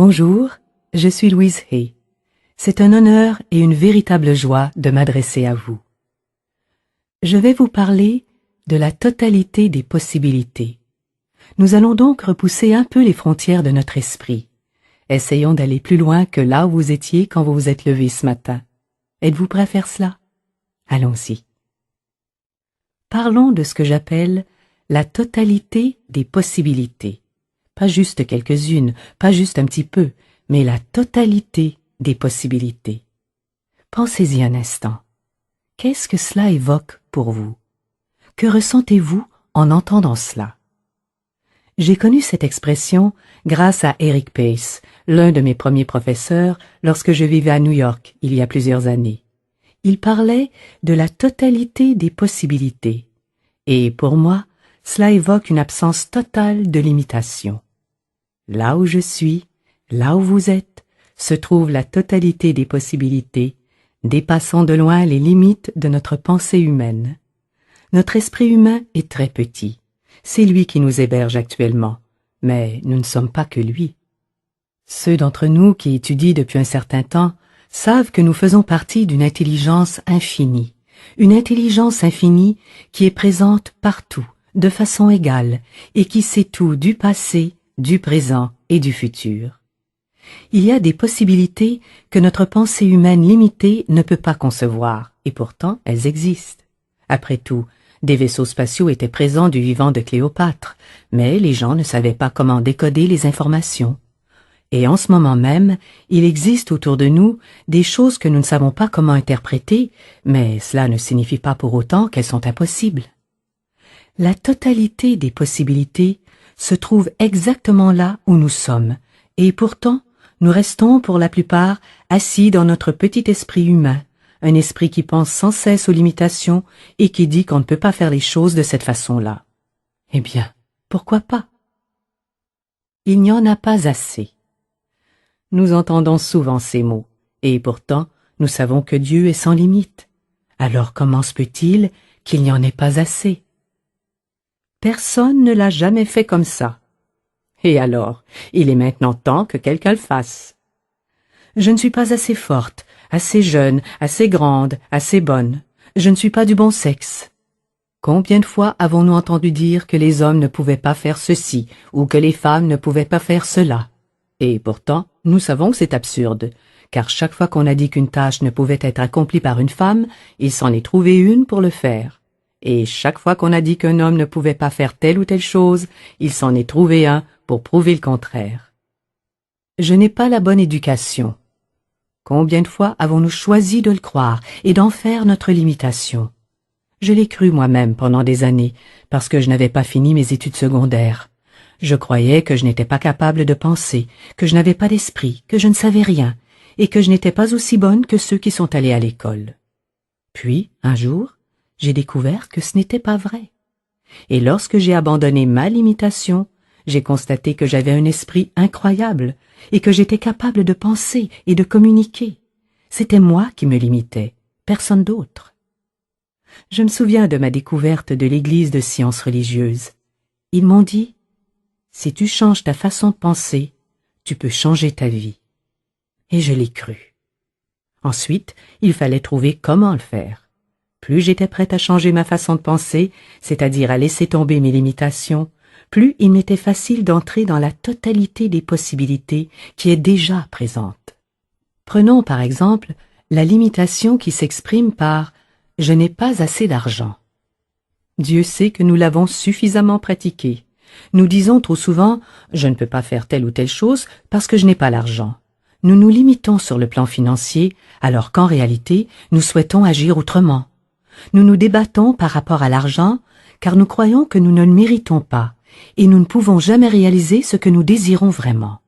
Bonjour, je suis Louise Hay. C'est un honneur et une véritable joie de m'adresser à vous. Je vais vous parler de la totalité des possibilités. Nous allons donc repousser un peu les frontières de notre esprit. Essayons d'aller plus loin que là où vous étiez quand vous vous êtes levé ce matin. Êtes-vous prêt à faire cela? Allons-y. Parlons de ce que j'appelle la totalité des possibilités. Pas juste quelques-unes, pas juste un petit peu, mais la totalité des possibilités. Pensez-y un instant. Qu'est-ce que cela évoque pour vous? Que ressentez-vous en entendant cela? J'ai connu cette expression grâce à Eric Pace, l'un de mes premiers professeurs lorsque je vivais à New York il y a plusieurs années. Il parlait de la totalité des possibilités. Et pour moi, cela évoque une absence totale de limitation. Là où je suis, là où vous êtes, se trouve la totalité des possibilités, dépassant de loin les limites de notre pensée humaine. Notre esprit humain est très petit. C'est lui qui nous héberge actuellement, mais nous ne sommes pas que lui. Ceux d'entre nous qui étudient depuis un certain temps savent que nous faisons partie d'une intelligence infinie, une intelligence infinie qui est présente partout, de façon égale, et qui sait tout du passé, du présent et du futur. Il y a des possibilités que notre pensée humaine limitée ne peut pas concevoir, et pourtant elles existent. Après tout, des vaisseaux spatiaux étaient présents du vivant de Cléopâtre, mais les gens ne savaient pas comment décoder les informations. Et en ce moment même, il existe autour de nous des choses que nous ne savons pas comment interpréter, mais cela ne signifie pas pour autant qu'elles sont impossibles. La totalité des possibilités se trouve exactement là où nous sommes, et pourtant, nous restons pour la plupart assis dans notre petit esprit humain, un esprit qui pense sans cesse aux limitations et qui dit qu'on ne peut pas faire les choses de cette façon-là. Eh bien, pourquoi pas? Il n'y en a pas assez. Nous entendons souvent ces mots, et pourtant, nous savons que Dieu est sans limite. Alors comment se peut-il qu'il n'y en ait pas assez? Personne ne l'a jamais fait comme ça. Et alors, il est maintenant temps que quelqu'un le fasse. Je ne suis pas assez forte, assez jeune, assez grande, assez bonne. Je ne suis pas du bon sexe. Combien de fois avons-nous entendu dire que les hommes ne pouvaient pas faire ceci ou que les femmes ne pouvaient pas faire cela? Et pourtant, nous savons que c'est absurde, car chaque fois qu'on a dit qu'une tâche ne pouvait être accomplie par une femme, il s'en est trouvé une pour le faire. Et chaque fois qu'on a dit qu'un homme ne pouvait pas faire telle ou telle chose, il s'en est trouvé un pour prouver le contraire. Je n'ai pas la bonne éducation. Combien de fois avons-nous choisi de le croire et d'en faire notre limitation? Je l'ai cru moi-même pendant des années, parce que je n'avais pas fini mes études secondaires. Je croyais que je n'étais pas capable de penser, que je n'avais pas d'esprit, que je ne savais rien, et que je n'étais pas aussi bonne que ceux qui sont allés à l'école. Puis, un jour, j'ai découvert que ce n'était pas vrai. Et lorsque j'ai abandonné ma limitation, j'ai constaté que j'avais un esprit incroyable et que j'étais capable de penser et de communiquer. C'était moi qui me limitais, personne d'autre. Je me souviens de ma découverte de l'église de sciences religieuses. Ils m'ont dit « Si tu changes ta façon de penser, tu peux changer ta vie. » Et je l'ai cru. Ensuite, il fallait trouver comment le faire. Plus j'étais prête à changer ma façon de penser, c'est-à-dire à laisser tomber mes limitations, plus il m'était facile d'entrer dans la totalité des possibilités qui est déjà présente. Prenons par exemple la limitation qui s'exprime par « je n'ai pas assez d'argent ». Dieu sait que nous l'avons suffisamment pratiqué. Nous disons trop souvent « je ne peux pas faire telle ou telle chose parce que je n'ai pas l'argent ». Nous nous limitons sur le plan financier alors qu'en réalité, nous souhaitons agir autrement. Nous nous débattons par rapport à l'argent car nous croyons que nous ne le méritons pas et nous ne pouvons jamais réaliser ce que nous désirons vraiment.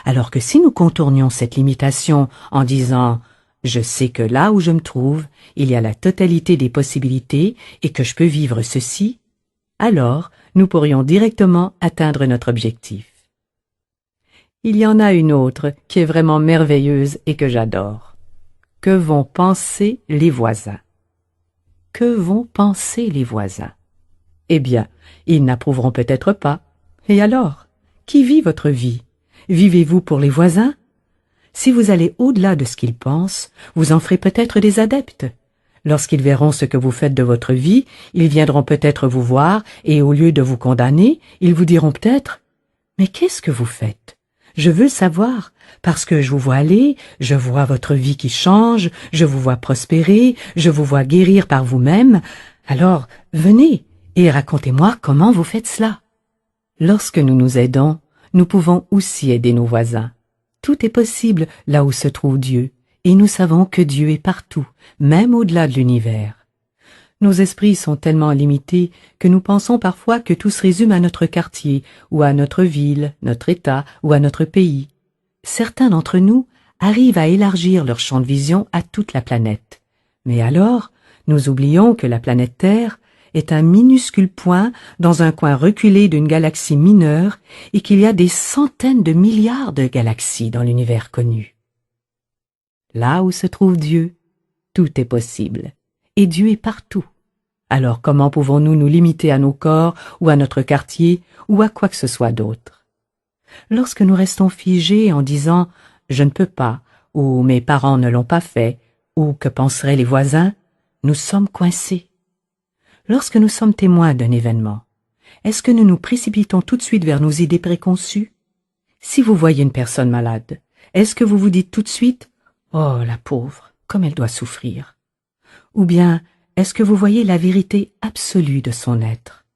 Alors que si nous contournions cette limitation en disant « je sais que là où je me trouve, il y a la totalité des possibilités et que je peux vivre ceci », alors nous pourrions directement atteindre notre objectif. Il y en a une autre qui est vraiment merveilleuse et que j'adore. Que vont penser les voisins? Que vont penser les voisins? Eh bien, ils n'approuveront peut-être pas. Et alors? Qui vit votre vie? Vivez-vous pour les voisins? Si vous allez au-delà de ce qu'ils pensent, vous en ferez peut-être des adeptes. Lorsqu'ils verront ce que vous faites de votre vie, ils viendront peut-être vous voir et au lieu de vous condamner, ils vous diront peut-être « Mais qu'est-ce que vous faites? Je veux le savoir, parce que je vous vois aller, je vois votre vie qui change, je vous vois prospérer, je vous vois guérir par vous-même. Alors, venez et racontez-moi comment vous faites cela. » Lorsque nous nous aidons, nous pouvons aussi aider nos voisins. Tout est possible là où se trouve Dieu, et nous savons que Dieu est partout, même au-delà de l'univers. Nos esprits sont tellement limités que nous pensons parfois que tout se résume à notre quartier, ou à notre ville, notre État, ou à notre pays. Certains d'entre nous arrivent à élargir leur champ de vision à toute la planète. Mais alors, nous oublions que la planète Terre est un minuscule point dans un coin reculé d'une galaxie mineure et qu'il y a des centaines de milliards de galaxies dans l'univers connu. Là où se trouve Dieu, tout est possible, et Dieu est partout. Alors comment pouvons-nous nous limiter à nos corps ou à notre quartier ou à quoi que ce soit d'autre? Lorsque nous restons figés en disant « je ne peux pas » ou « mes parents ne l'ont pas fait » ou « que penseraient les voisins », nous sommes coincés. Lorsque nous sommes témoins d'un événement, est-ce que nous nous précipitons tout de suite vers nos idées préconçues? Si vous voyez une personne malade, est-ce que vous vous dites tout de suite « Oh, la pauvre, comme elle doit souffrir » ou bien est-ce que vous voyez la vérité absolue de son être?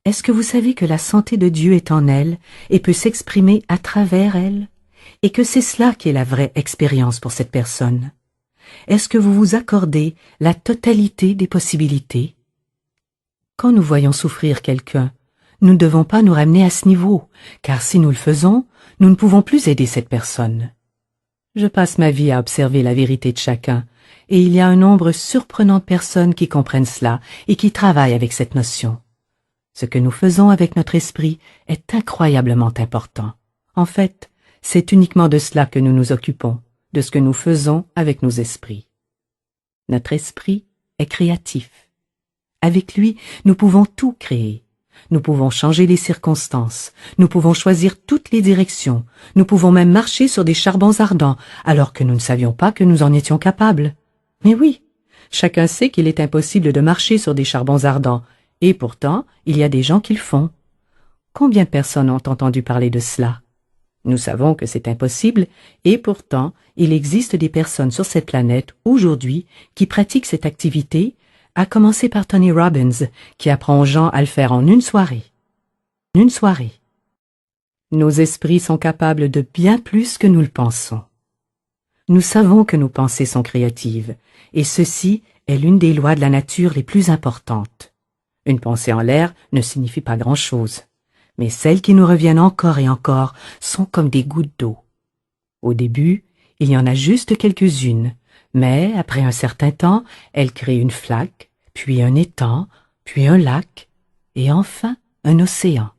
Est-ce que vous savez que la santé de Dieu est en elle et peut s'exprimer à travers elle, et que c'est cela qui est la vraie expérience pour cette personne? Est-ce que vous vous accordez la totalité des possibilités? Quand nous voyons souffrir quelqu'un, nous ne devons pas nous ramener à ce niveau, car si nous le faisons, nous ne pouvons plus aider cette personne. Je passe ma vie à observer la vérité de chacun, et il y a un nombre surprenant de personnes qui comprennent cela et qui travaillent avec cette notion. Ce que nous faisons avec notre esprit est incroyablement important. En fait, c'est uniquement de cela que nous nous occupons, de ce que nous faisons avec nos esprits. Notre esprit est créatif. Avec lui, nous pouvons tout créer. Nous pouvons changer les circonstances, nous pouvons choisir toutes les directions, nous pouvons même marcher sur des charbons ardents, alors que nous ne savions pas que nous en étions capables. Mais oui, chacun sait qu'il est impossible de marcher sur des charbons ardents, et pourtant, il y a des gens qui le font. Combien de personnes ont entendu parler de cela? Nous savons que c'est impossible, et pourtant, il existe des personnes sur cette planète, aujourd'hui, qui pratiquent cette activité, à commencer par Tony Robbins, qui apprend aux gens à le faire en une soirée. Une soirée. Nos esprits sont capables de bien plus que nous le pensons. Nous savons que nos pensées sont créatives, et ceci est l'une des lois de la nature les plus importantes. Une pensée en l'air ne signifie pas grand-chose, mais celles qui nous reviennent encore et encore sont comme des gouttes d'eau. Au début, il y en a juste quelques-unes, mais après un certain temps, elles créent une flaque, puis un étang, puis un lac, et enfin un océan.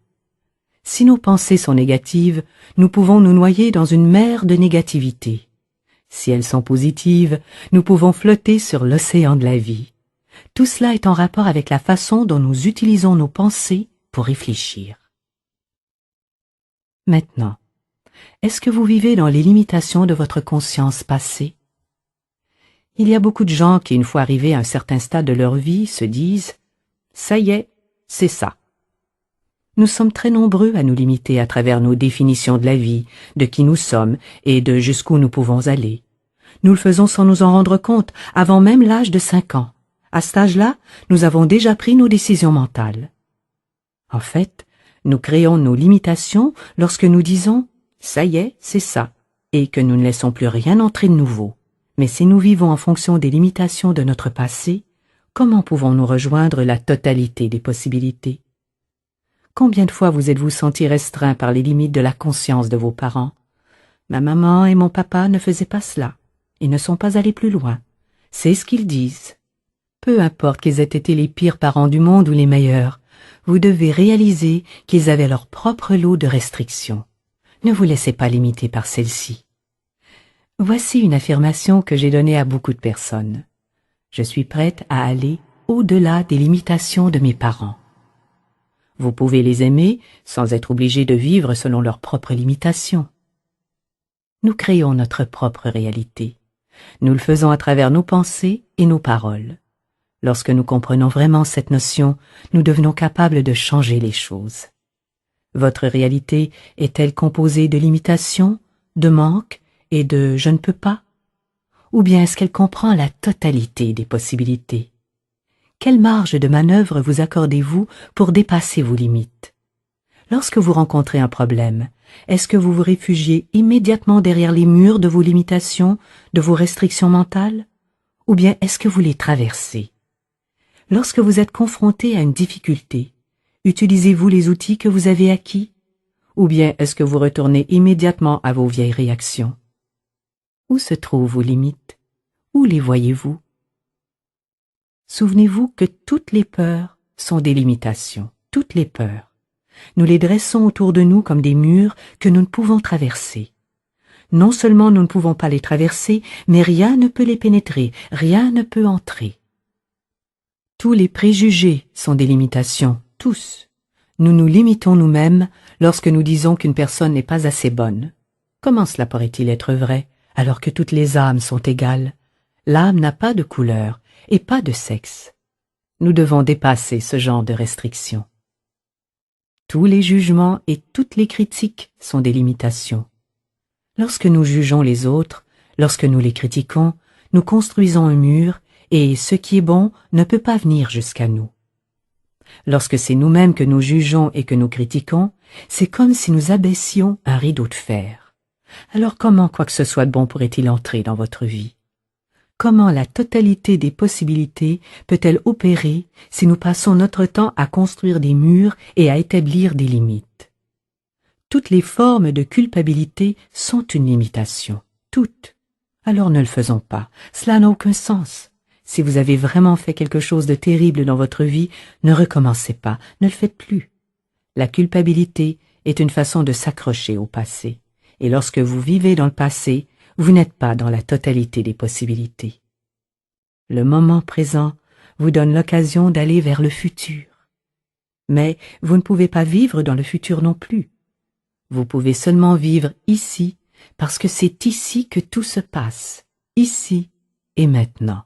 Si nos pensées sont négatives, nous pouvons nous noyer dans une mer de négativité. Si elles sont positives, nous pouvons flotter sur l'océan de la vie. Tout cela est en rapport avec la façon dont nous utilisons nos pensées pour réfléchir. Maintenant, est-ce que vous vivez dans les limitations de votre conscience passée? Il y a beaucoup de gens qui, une fois arrivés à un certain stade de leur vie, se disent « ça y est, c'est ça ». Nous sommes très nombreux à nous limiter à travers nos définitions de la vie, de qui nous sommes et de jusqu'où nous pouvons aller. Nous le faisons sans nous en rendre compte, avant même l'âge de 5 ans. À cet âge-là, nous avons déjà pris nos décisions mentales. En fait, nous créons nos limitations lorsque nous disons « ça y est, c'est ça » et que nous ne laissons plus rien entrer de nouveau. Mais si nous vivons en fonction des limitations de notre passé, comment pouvons-nous rejoindre la totalité des possibilités? Combien de fois vous êtes-vous senti restreint par les limites de la conscience de vos parents? Ma maman et mon papa ne faisaient pas cela. Ils ne sont pas allés plus loin. C'est ce qu'ils disent. Peu importe qu'ils aient été les pires parents du monde ou les meilleurs, vous devez réaliser qu'ils avaient leur propre lot de restrictions. Ne vous laissez pas limiter par celles-ci. Voici une affirmation que j'ai donnée à beaucoup de personnes. Je suis prête à aller au-delà des limitations de mes parents. Vous pouvez les aimer sans être obligé de vivre selon leurs propres limitations. Nous créons notre propre réalité. Nous le faisons à travers nos pensées et nos paroles. Lorsque nous comprenons vraiment cette notion, nous devenons capables de changer les choses. Votre réalité est-elle composée de limitations, de manques et de « je ne peux pas » ou bien est-ce qu'elle comprend la totalité des possibilités? Quelle marge de manœuvre vous accordez-vous pour dépasser vos limites? Lorsque vous rencontrez un problème, est-ce que vous vous réfugiez immédiatement derrière les murs de vos limitations, de vos restrictions mentales? Ou bien est-ce que vous les traversez? Lorsque vous êtes confronté à une difficulté, utilisez-vous les outils que vous avez acquis? Ou bien est-ce que vous retournez immédiatement à vos vieilles réactions? Où se trouvent vos limites? Où les voyez-vous? Souvenez-vous que toutes les peurs sont des limitations, toutes les peurs. Nous les dressons autour de nous comme des murs que nous ne pouvons traverser. Non seulement nous ne pouvons pas les traverser, mais rien ne peut les pénétrer, rien ne peut entrer. Tous les préjugés sont des limitations, tous. Nous nous limitons nous-mêmes lorsque nous disons qu'une personne n'est pas assez bonne. Comment cela pourrait-il être vrai, alors que toutes les âmes sont égales? L'âme n'a pas de couleur et pas de sexe. Nous devons dépasser ce genre de restrictions. Tous les jugements et toutes les critiques sont des limitations. Lorsque nous jugeons les autres, lorsque nous les critiquons, nous construisons un mur et ce qui est bon ne peut pas venir jusqu'à nous. Lorsque c'est nous-mêmes que nous jugeons et que nous critiquons, c'est comme si nous abaissions un rideau de fer. Alors comment quoi que ce soit de bon pourrait-il entrer dans votre vie? Comment la totalité des possibilités peut-elle opérer si nous passons notre temps à construire des murs et à établir des limites? Toutes les formes de culpabilité sont une limitation, toutes. Alors ne le faisons pas, cela n'a aucun sens. Si vous avez vraiment fait quelque chose de terrible dans votre vie, ne recommencez pas, ne le faites plus. La culpabilité est une façon de s'accrocher au passé, et lorsque vous vivez dans le passé, vous n'êtes pas dans la totalité des possibilités. Le moment présent vous donne l'occasion d'aller vers le futur. Mais vous ne pouvez pas vivre dans le futur non plus. Vous pouvez seulement vivre ici, parce que c'est ici que tout se passe, ici et maintenant.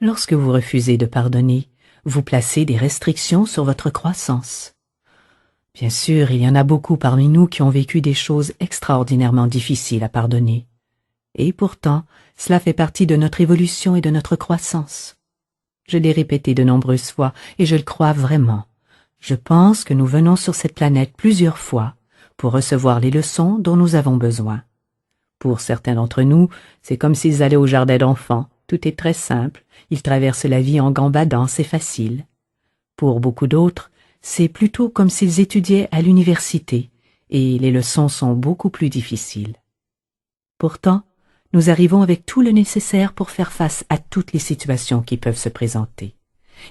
Lorsque vous refusez de pardonner, vous placez des restrictions sur votre croissance. Bien sûr, il y en a beaucoup parmi nous qui ont vécu des choses extraordinairement difficiles à pardonner. Et pourtant, cela fait partie de notre évolution et de notre croissance. Je l'ai répété de nombreuses fois et je le crois vraiment. Je pense que nous venons sur cette planète plusieurs fois pour recevoir les leçons dont nous avons besoin. Pour certains d'entre nous, c'est comme s'ils allaient au jardin d'enfants. Tout est très simple, ils traversent la vie en gambadant, c'est facile. Pour beaucoup d'autres, c'est plutôt comme s'ils étudiaient à l'université, et les leçons sont beaucoup plus difficiles. Pourtant, nous arrivons avec tout le nécessaire pour faire face à toutes les situations qui peuvent se présenter.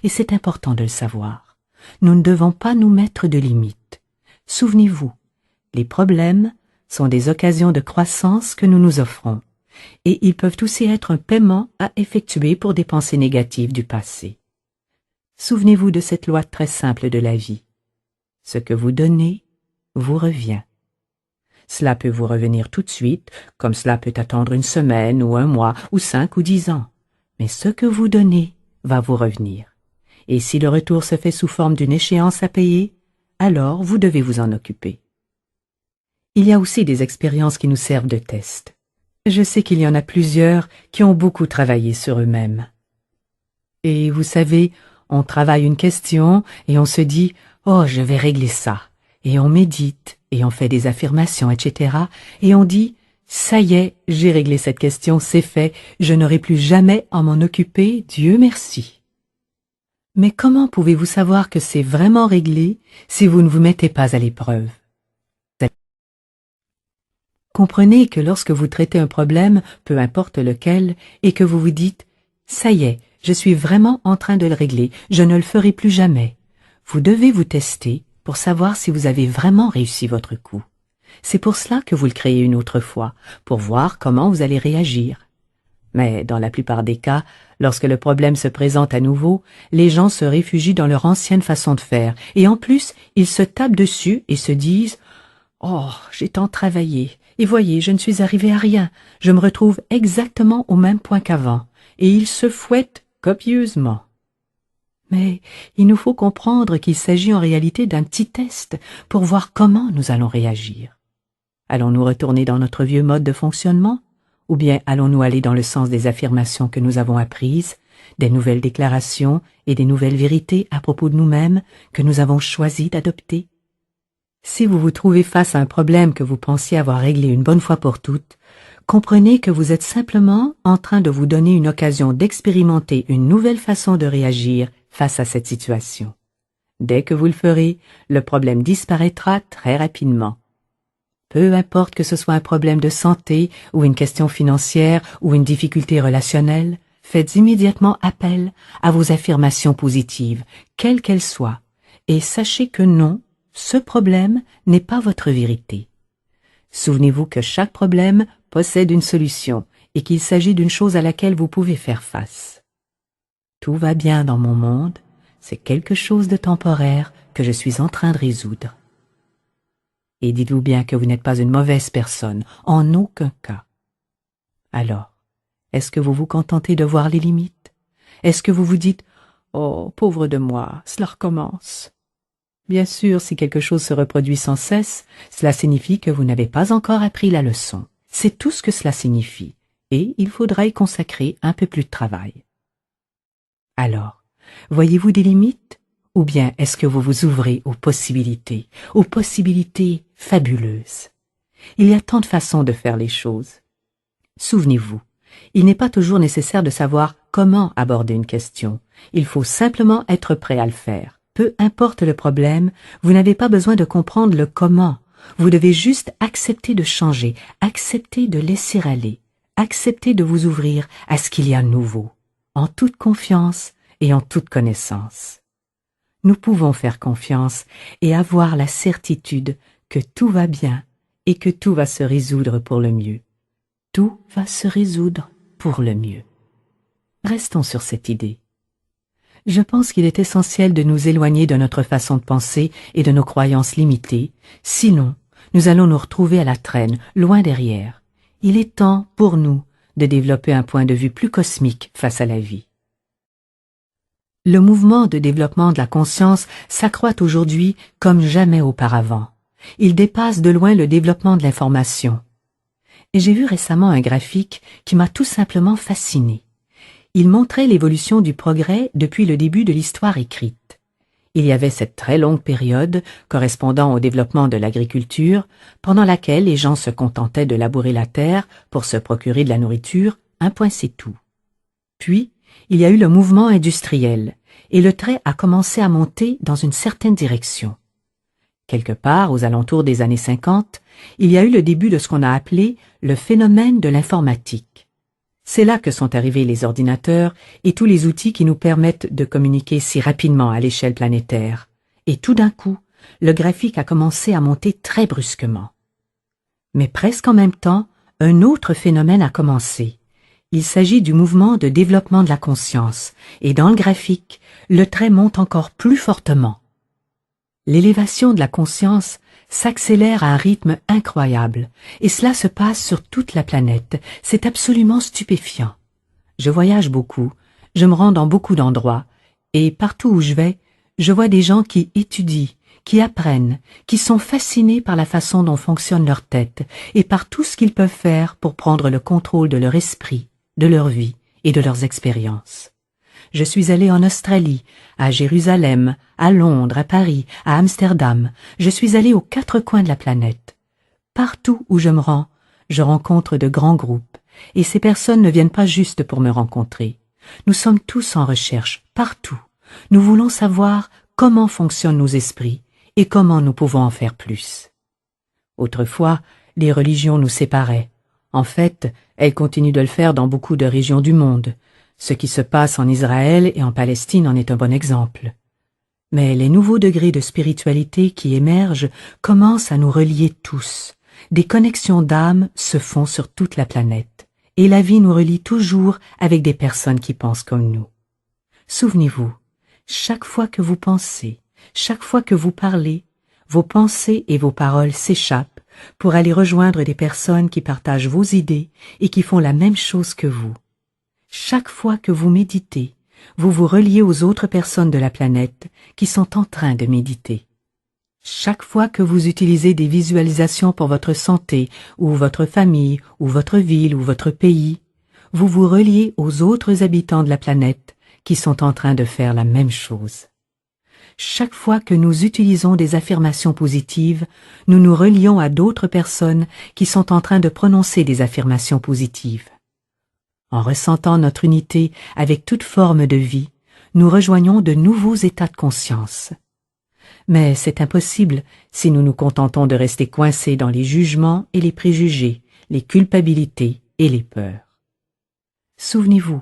Et c'est important de le savoir. Nous ne devons pas nous mettre de limites. Souvenez-vous, les problèmes sont des occasions de croissance que nous nous offrons, et ils peuvent aussi être un paiement à effectuer pour des pensées négatives du passé. Souvenez-vous de cette loi très simple de la vie. Ce que vous donnez vous revient. Cela peut vous revenir tout de suite, comme cela peut attendre une semaine ou un mois ou 5 ou 10 ans. Mais ce que vous donnez va vous revenir. Et si le retour se fait sous forme d'une échéance à payer, alors vous devez vous en occuper. Il y a aussi des expériences qui nous servent de test. Je sais qu'il y en a plusieurs qui ont beaucoup travaillé sur eux-mêmes. Et vous savez, on travaille une question et on se dit « Oh, je vais régler ça ». Et on médite, et on fait des affirmations, etc. Et on dit « Ça y est, j'ai réglé cette question, c'est fait, je n'aurai plus jamais à m'en occuper, Dieu merci ». Mais comment pouvez-vous savoir que c'est vraiment réglé si vous ne vous mettez pas à l'épreuve? Comprenez que lorsque vous traitez un problème, peu importe lequel, et que vous vous dites « Ça y est, je suis vraiment en train de le régler, je ne le ferai plus jamais », vous devez vous tester pour savoir si vous avez vraiment réussi votre coup. C'est pour cela que vous le créez une autre fois, pour voir comment vous allez réagir. Mais dans la plupart des cas, lorsque le problème se présente à nouveau, les gens se réfugient dans leur ancienne façon de faire, et en plus, ils se tapent dessus et se disent « Oh, j'ai tant travaillé, Et voyez, je ne suis arrivé à rien. Je me retrouve exactement au même point qu'avant, et il se fouette copieusement. Mais il nous faut comprendre qu'il s'agit en réalité d'un petit test pour voir comment nous allons réagir. Allons-nous retourner dans notre vieux mode de fonctionnement? Ou bien allons-nous aller dans le sens des affirmations que nous avons apprises, des nouvelles déclarations et des nouvelles vérités à propos de nous-mêmes que nous avons choisi d'adopter? Si vous vous trouvez face à un problème que vous pensiez avoir réglé une bonne fois pour toutes, comprenez que vous êtes simplement en train de vous donner une occasion d'expérimenter une nouvelle façon de réagir face à cette situation. Dès que vous le ferez, le problème disparaîtra très rapidement. Peu importe que ce soit un problème de santé ou une question financière ou une difficulté relationnelle, faites immédiatement appel à vos affirmations positives, quelles qu'elles soient, et sachez que non, ce problème n'est pas votre vérité. Souvenez-vous que chaque problème possède une solution et qu'il s'agit d'une chose à laquelle vous pouvez faire face. Tout va bien dans mon monde, c'est quelque chose de temporaire que je suis en train de résoudre. Et dites-vous bien que vous n'êtes pas une mauvaise personne, en aucun cas. Alors, est-ce que vous vous contentez de voir les limites? Est-ce que vous vous dites « Oh, pauvre de moi, cela recommence ». Bien sûr, si quelque chose se reproduit sans cesse, cela signifie que vous n'avez pas encore appris la leçon. C'est tout ce que cela signifie, et il faudra y consacrer un peu plus de travail. Alors, voyez-vous des limites? Ou bien est-ce que vous vous ouvrez aux possibilités fabuleuses? Il y a tant de façons de faire les choses. Souvenez-vous, il n'est pas toujours nécessaire de savoir comment aborder une question. Il faut simplement être prêt à le faire. Peu importe le problème, vous n'avez pas besoin de comprendre le comment. Vous devez juste accepter de changer, accepter de laisser aller, accepter de vous ouvrir à ce qu'il y a de nouveau, en toute confiance et en toute connaissance. Nous pouvons faire confiance et avoir la certitude que tout va bien et que tout va se résoudre pour le mieux. Tout va se résoudre pour le mieux. Restons sur cette idée. Je pense qu'il est essentiel de nous éloigner de notre façon de penser et de nos croyances limitées, sinon nous allons nous retrouver à la traîne, loin derrière. Il est temps pour nous de développer un point de vue plus cosmique face à la vie. Le mouvement de développement de la conscience s'accroît aujourd'hui comme jamais auparavant. Il dépasse de loin le développement de l'information. Et j'ai vu récemment un graphique qui m'a tout simplement fasciné. Il montrait l'évolution du progrès depuis le début de l'histoire écrite. Il y avait cette très longue période correspondant au développement de l'agriculture, pendant laquelle les gens se contentaient de labourer la terre pour se procurer de la nourriture, un point c'est tout. Puis, il y a eu le mouvement industriel, et le trait a commencé à monter dans une certaine direction. Quelque part, aux alentours des années 50, il y a eu le début de ce qu'on a appelé le phénomène de l'informatique. C'est là que sont arrivés les ordinateurs et tous les outils qui nous permettent de communiquer si rapidement à l'échelle planétaire. Et tout d'un coup, le graphique a commencé à monter très brusquement. Mais presque en même temps, un autre phénomène a commencé. Il s'agit du mouvement de développement de la conscience, et dans le graphique, le trait monte encore plus fortement. L'élévation de la conscience s'accélère à un rythme incroyable, et cela se passe sur toute la planète. C'est absolument stupéfiant. Je voyage beaucoup, je me rends dans beaucoup d'endroits, et partout où je vais, je vois des gens qui étudient, qui apprennent, qui sont fascinés par la façon dont fonctionne leur tête, et par tout ce qu'ils peuvent faire pour prendre le contrôle de leur esprit, de leur vie et de leurs expériences. Je suis allé en Australie, à Jérusalem, à Londres, à Paris, à Amsterdam. Je suis allé aux 4 coins de la planète. Partout où je me rends, je rencontre de grands groupes, et ces personnes ne viennent pas juste pour me rencontrer. Nous sommes tous en recherche, partout. Nous voulons savoir comment fonctionnent nos esprits et comment nous pouvons en faire plus. Autrefois, les religions nous séparaient. En fait, elles continuent de le faire dans beaucoup de régions du monde. Ce qui se passe en Israël et en Palestine en est un bon exemple. Mais les nouveaux degrés de spiritualité qui émergent commencent à nous relier tous. Des connexions d'âme se font sur toute la planète, et la vie nous relie toujours avec des personnes qui pensent comme nous. Souvenez-vous, chaque fois que vous pensez, chaque fois que vous parlez, vos pensées et vos paroles s'échappent pour aller rejoindre des personnes qui partagent vos idées et qui font la même chose que vous. Chaque fois que vous méditez, vous vous reliez aux autres personnes de la planète qui sont en train de méditer. Chaque fois que vous utilisez des visualisations pour votre santé, ou votre famille, ou votre ville, ou votre pays, vous vous reliez aux autres habitants de la planète qui sont en train de faire la même chose. Chaque fois que nous utilisons des affirmations positives, nous nous relions à d'autres personnes qui sont en train de prononcer des affirmations positives. En ressentant notre unité avec toute forme de vie, nous rejoignons de nouveaux états de conscience. Mais c'est impossible si nous nous contentons de rester coincés dans les jugements et les préjugés, les culpabilités et les peurs. Souvenez-vous,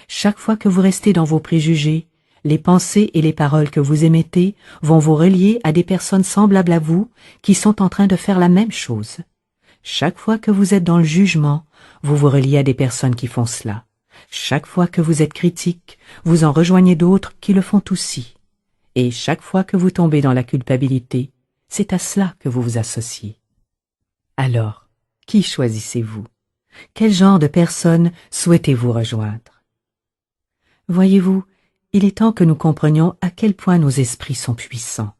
chaque fois que vous restez dans vos préjugés, les pensées et les paroles que vous émettez vont vous relier à des personnes semblables à vous qui sont en train de faire la même chose. Chaque fois que vous êtes dans le jugement, vous vous reliez à des personnes qui font cela. Chaque fois que vous êtes critique, vous en rejoignez d'autres qui le font aussi. Et chaque fois que vous tombez dans la culpabilité, c'est à cela que vous vous associez. Alors, qui choisissez-vous? Quel genre de personnes souhaitez-vous rejoindre? Voyez-vous, il est temps que nous comprenions à quel point nos esprits sont puissants.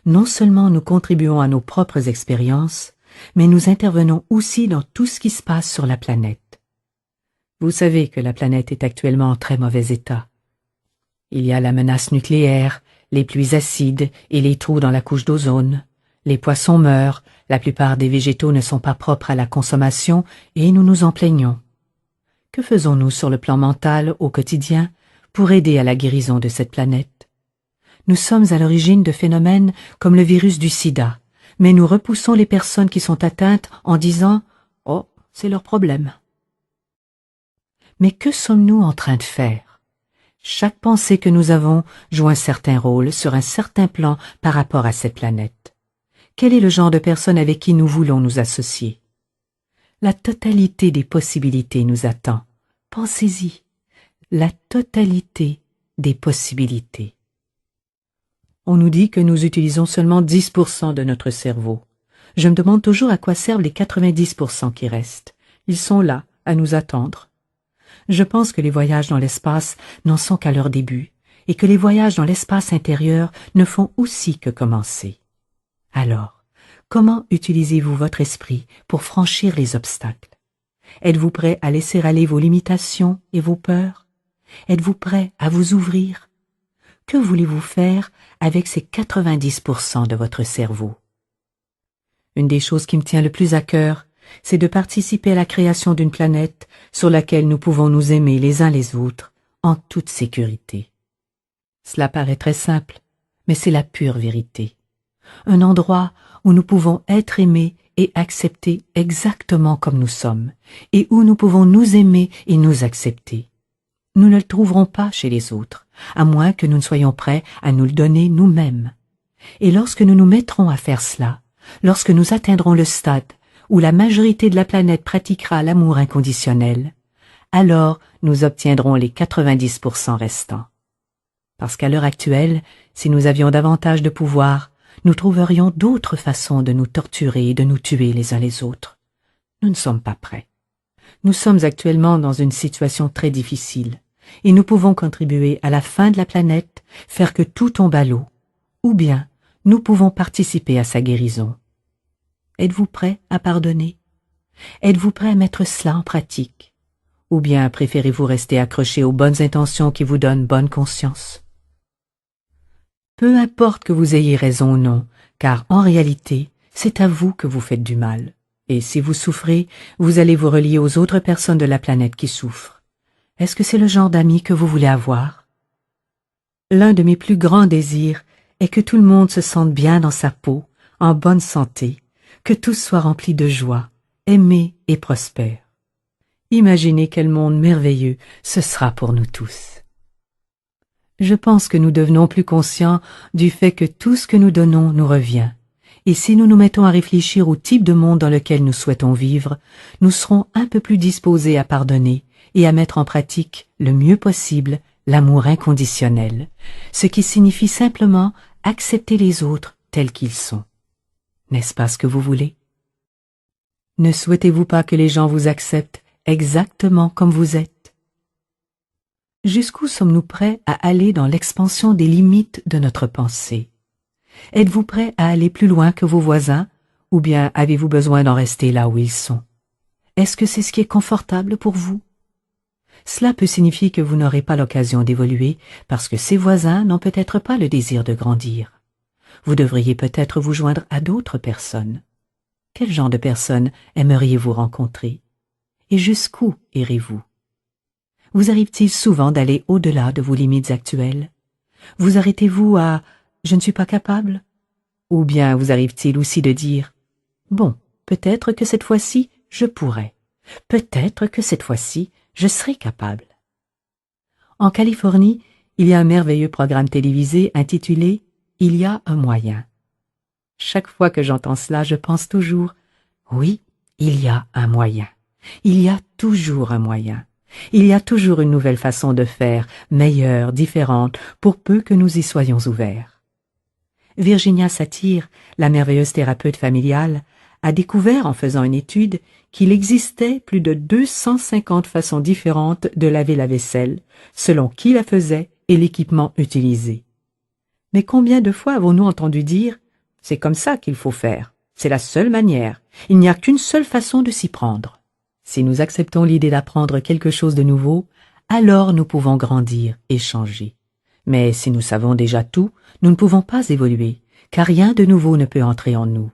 Non seulement nous contribuons à nos propres expériences, mais nous intervenons aussi dans tout ce qui se passe sur la planète. Vous savez que la planète est actuellement en très mauvais état. Il y a la menace nucléaire, les pluies acides et les trous dans la couche d'ozone. Les poissons meurent, la plupart des végétaux ne sont pas propres à la consommation et nous nous en plaignons. Que faisons-nous sur le plan mental au quotidien pour aider à la guérison de cette planète? Nous sommes à l'origine de phénomènes comme le virus du sida, mais nous repoussons les personnes qui sont atteintes en disant « Oh, c'est leur problème ». Mais que sommes-nous en train de faire? Chaque pensée que nous avons joue un certain rôle sur un certain plan par rapport à cette planète. Quel est le genre de personne avec qui nous voulons nous associer? La totalité des possibilités nous attend. Pensez-y. La totalité des possibilités. On nous dit que nous utilisons seulement 10% de notre cerveau. Je me demande toujours à quoi servent les 90% qui restent. Ils sont là, à nous attendre. Je pense que les voyages dans l'espace n'en sont qu'à leur début, et que les voyages dans l'espace intérieur ne font aussi que commencer. Alors, comment utilisez-vous votre esprit pour franchir les obstacles? Êtes-vous prêt à laisser aller vos limitations et vos peurs? Êtes-vous prêt à vous ouvrir? Que voulez-vous faire avec ces 90% de votre cerveau? Une des choses qui me tient le plus à cœur, c'est de participer à la création d'une planète sur laquelle nous pouvons nous aimer les uns les autres en toute sécurité. Cela paraît très simple, mais c'est la pure vérité. Un endroit où nous pouvons être aimés et acceptés exactement comme nous sommes, et où nous pouvons nous aimer et nous accepter. Nous ne le trouverons pas chez les autres, à moins que nous ne soyons prêts à nous le donner nous-mêmes. Et lorsque nous nous mettrons à faire cela, lorsque nous atteindrons le stade où la majorité de la planète pratiquera l'amour inconditionnel, alors nous obtiendrons les 90% restants. Parce qu'à l'heure actuelle, si nous avions davantage de pouvoir, nous trouverions d'autres façons de nous torturer et de nous tuer les uns les autres. Nous ne sommes pas prêts. Nous sommes actuellement dans une situation très difficile, et nous pouvons contribuer à la fin de la planète, faire que tout tombe à l'eau, ou bien nous pouvons participer à sa guérison. Êtes-vous prêt à pardonner? Êtes-vous prêt à mettre cela en pratique? Ou bien préférez-vous rester accroché aux bonnes intentions qui vous donnent bonne conscience? Peu importe que vous ayez raison ou non, car en réalité, c'est à vous que vous faites du mal. Et si vous souffrez, vous allez vous relier aux autres personnes de la planète qui souffrent. Est-ce que c'est le genre d'amis que vous voulez avoir? L'un de mes plus grands désirs est que tout le monde se sente bien dans sa peau, en bonne santé, que tous soient remplis de joie, aimés et prospères. Imaginez quel monde merveilleux ce sera pour nous tous. Je pense que nous devenons plus conscients du fait que tout ce que nous donnons nous revient. Et si nous nous mettons à réfléchir au type de monde dans lequel nous souhaitons vivre, nous serons un peu plus disposés à pardonner et à mettre en pratique le mieux possible l'amour inconditionnel, ce qui signifie simplement accepter les autres tels qu'ils sont. N'est-ce pas ce que vous voulez? Ne souhaitez-vous pas que les gens vous acceptent exactement comme vous êtes? Jusqu'où sommes-nous prêts à aller dans l'expansion des limites de notre pensée? Êtes-vous prêt à aller plus loin que vos voisins, ou bien avez-vous besoin d'en rester là où ils sont? Est-ce que c'est ce qui est confortable pour vous? Cela peut signifier que vous n'aurez pas l'occasion d'évoluer parce que ces voisins n'ont peut-être pas le désir de grandir. Vous devriez peut-être vous joindre à d'autres personnes. Quel genre de personnes aimeriez-vous rencontrer? Et jusqu'où irez-vous? Vous arrive-t-il souvent d'aller au-delà de vos limites actuelles? Vous arrêtez-vous à « je ne suis pas capable » ou bien vous arrive-t-il aussi de dire « bon, peut-être que cette fois-ci, je pourrai. Peut-être que cette fois-ci, je serai capable. » En Californie, il y a un merveilleux programme télévisé intitulé « Il y a un moyen ». Chaque fois que j'entends cela, je pense toujours « oui, il y a un moyen. Il y a toujours un moyen. Il y a toujours une nouvelle façon de faire, meilleure, différente, pour peu que nous y soyons ouverts. » Virginia Satir, la merveilleuse thérapeute familiale, a découvert en faisant une étude qu'il existait plus de 250 façons différentes de laver la vaisselle, selon qui la faisait et l'équipement utilisé. Mais combien de fois avons-nous entendu dire « c'est comme ça qu'il faut faire, c'est la seule manière, il n'y a qu'une seule façon de s'y prendre ». Si nous acceptons l'idée d'apprendre quelque chose de nouveau, alors nous pouvons grandir et changer. Mais si nous savons déjà tout, nous ne pouvons pas évoluer, car rien de nouveau ne peut entrer en nous.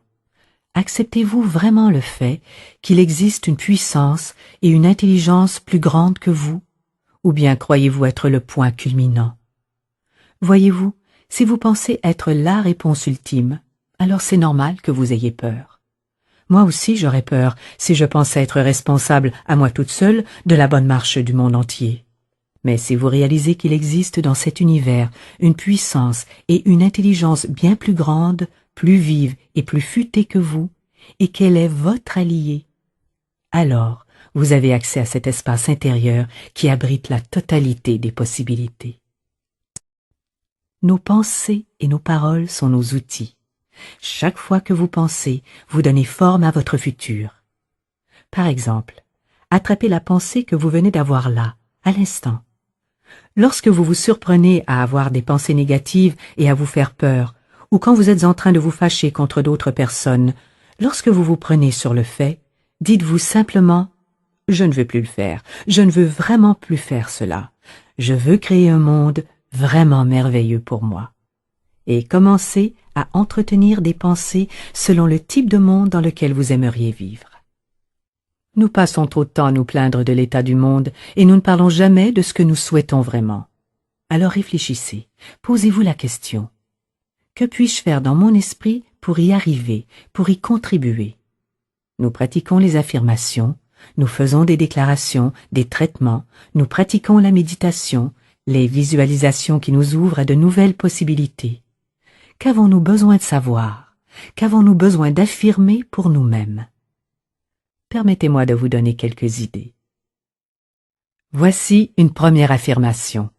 Acceptez-vous vraiment le fait qu'il existe une puissance et une intelligence plus grandes que vous, ou bien croyez-vous être le point culminant? Voyez-vous, si vous pensez être la réponse ultime, alors c'est normal que vous ayez peur. Moi aussi j'aurais peur si je pensais être responsable à moi toute seule de la bonne marche du monde entier. Mais si vous réalisez qu'il existe dans cet univers une puissance et une intelligence bien plus grandes, plus vive et plus futée que vous, et qu'elle est votre alliée, alors vous avez accès à cet espace intérieur qui abrite la totalité des possibilités. Nos pensées et nos paroles sont nos outils. Chaque fois que vous pensez, vous donnez forme à votre futur. Par exemple, attrapez la pensée que vous venez d'avoir là, à l'instant. Lorsque vous vous surprenez à avoir des pensées négatives et à vous faire peur, ou quand vous êtes en train de vous fâcher contre d'autres personnes, lorsque vous vous prenez sur le fait, dites-vous simplement « je ne veux plus le faire, je ne veux vraiment plus faire cela, je veux créer un monde vraiment merveilleux pour moi ». Et commencez à entretenir des pensées selon le type de monde dans lequel vous aimeriez vivre. Nous passons trop de temps à nous plaindre de l'état du monde et nous ne parlons jamais de ce que nous souhaitons vraiment. Alors réfléchissez, posez-vous la question. Que puis-je faire dans mon esprit pour y arriver, pour y contribuer? Nous pratiquons les affirmations, nous faisons des déclarations, des traitements, nous pratiquons la méditation, les visualisations qui nous ouvrent à de nouvelles possibilités. Qu'avons-nous besoin de savoir? Qu'avons-nous besoin d'affirmer pour nous-mêmes? Permettez-moi de vous donner quelques idées. Voici une première affirmation.